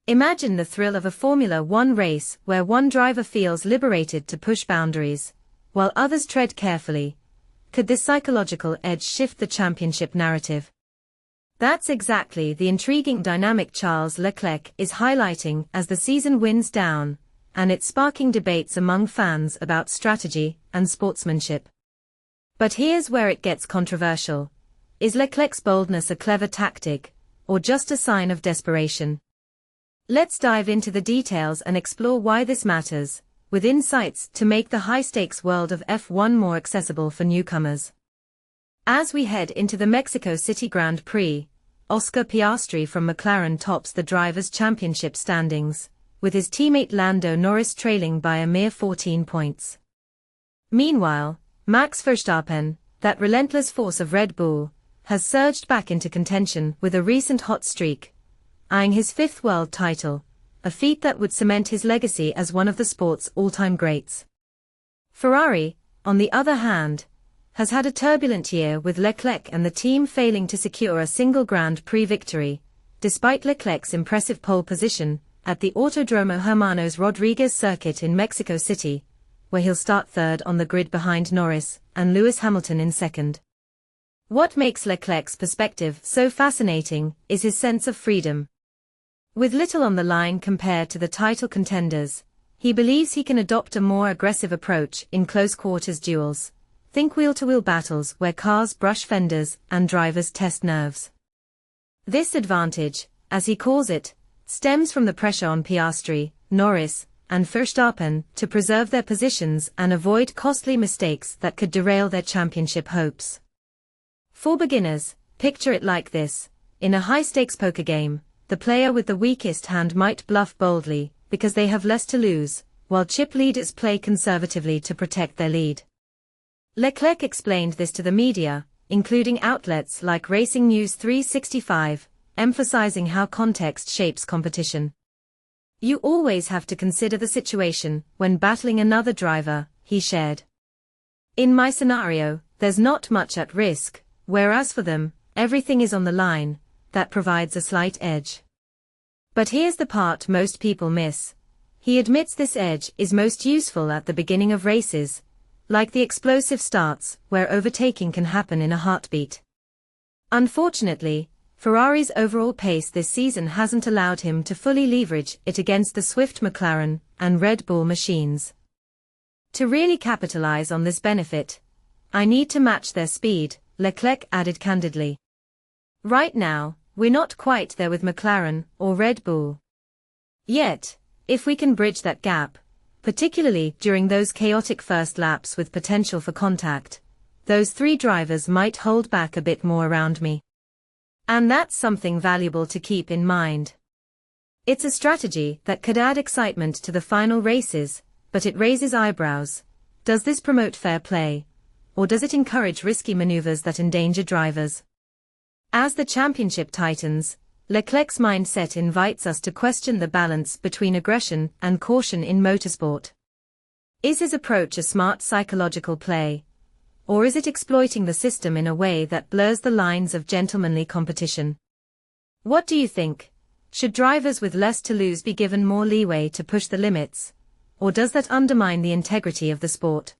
Imagine the thrill of a Formula One race where one driver feels liberated to push boundaries, while others tread carefully. Could this psychological edge shift the championship narrative? That's exactly the intriguing dynamic Charles Leclerc is highlighting as the season winds down, and it's sparking debates among fans about strategy and sportsmanship. But here's where it gets controversial. Is Leclerc's boldness a clever tactic, or just a sign of desperation? Let's dive into the details and explore why this matters, with insights to make the high-stakes world of F1 more accessible for newcomers. As we head into the Mexico City Grand Prix, Oscar Piastri from McLaren tops the Drivers' Championship standings, with his teammate Lando Norris trailing by a mere 14 points. Meanwhile, Max Verstappen, that relentless force of Red Bull, has surged back into contention with a recent hot streak, eyeing his fifth world title, a feat that would cement his legacy as one of the sport's all-time greats. Ferrari, on the other hand, has had a turbulent year with Leclerc and the team failing to secure a single Grand Prix victory, despite Leclerc's impressive pole position at the Autodromo Hermanos Rodriguez circuit in Mexico City, where he'll start third on the grid behind Norris and Lewis Hamilton in second. What makes Leclerc's perspective so fascinating is his sense of freedom. With little on the line compared to the title contenders, he believes he can adopt a more aggressive approach in close-quarters duels. Think wheel-to-wheel battles where cars brush fenders and drivers test nerves. This advantage, as he calls it, stems from the pressure on Piastri, Norris, and Verstappen to preserve their positions and avoid costly mistakes that could derail their championship hopes. For beginners, picture it like this. In a high-stakes poker game, the player with the weakest hand might bluff boldly because they have less to lose, while chip leaders play conservatively to protect their lead. Leclerc explained this to the media, including outlets like Racing News 365, emphasizing how context shapes competition. You always have to consider the situation when battling another driver, he shared. In my scenario, there's not much at risk, whereas for them, everything is on the line. That provides a slight edge. But here's the part most people miss. He admits this edge is most useful at the beginning of races, like the explosive starts where overtaking can happen in a heartbeat. Unfortunately, Ferrari's overall pace this season hasn't allowed him to fully leverage it against the swift McLaren and Red Bull machines. To really capitalize on this benefit, I need to match their speed, Leclerc added candidly. Right now, we're not quite there with McLaren or Red Bull. Yet, if we can bridge that gap, particularly during those chaotic first laps with potential for contact, those three drivers might hold back a bit more around me. And that's something valuable to keep in mind. It's a strategy that could add excitement to the final races, but it raises eyebrows. Does this promote fair play? Or does it encourage risky maneuvers that endanger drivers? As the championship tightens, Leclerc's mindset invites us to question the balance between aggression and caution in motorsport. Is his approach a smart psychological play? Or is it exploiting the system in a way that blurs the lines of gentlemanly competition? What do you think? Should drivers with less to lose be given more leeway to push the limits? Or does that undermine the integrity of the sport?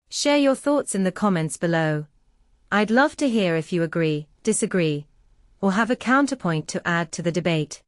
Share your thoughts in the comments below. I'd love to hear if you agree, disagree, or have a counterpoint to add to the debate.